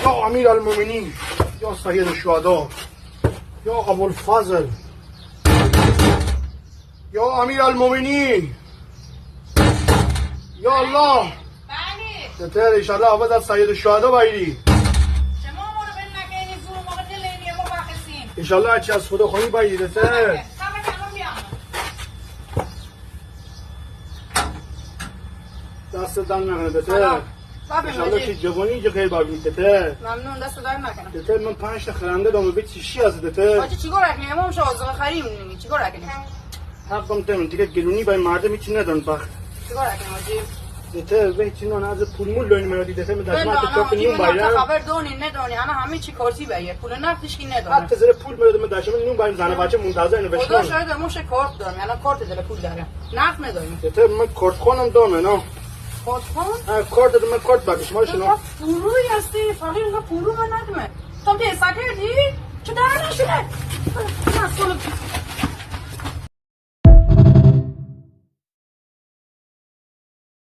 یا امیر المومنین، یا سید الشهدا، یا ابوالفضل، یا امیر المومنین، یا الله. بله چطور ایشالله آواز از سید الشهدا بایدی شما ما رو بین نکنید زور موقع دل اینیه ما بخستیم ایشالله هرچی از خدا خواهی بایدی چطور همه کنون بیام دست دن نکنه چطور ایشالله که جوانی جو خیلی بابید چطور ممنون دست دار نکنم چطور من 5 تا خرنده دامه به چیشی از چطور آجی چیکار کنیم ما شو آزاق خریم نمی چیکار کنیم حقم تمام دیگه گلونی بای مردم هیچی ندارن بخت چیکار کنیم آجی چطور به چی نه از پول مول لونی منو دیده من داشت ما تو کنیم باید باید خبر دونی ندونی انا همه چی کارتی بیه پول نقدش کی نداره حتی زیر پول میاد من داشتم نون باید زنه بچه منتظر اینو خدا بشنم شاید موش کارت دارم الان کارت داره پول داره نقد نداریم چطور من کارت خونم دامه نه کارت خون کارت دادم من کارت بکش ما شنو پوروی هستی فقط اینقدر پورو من ندمه تو دیسا کردی چه داره نشده من اصلا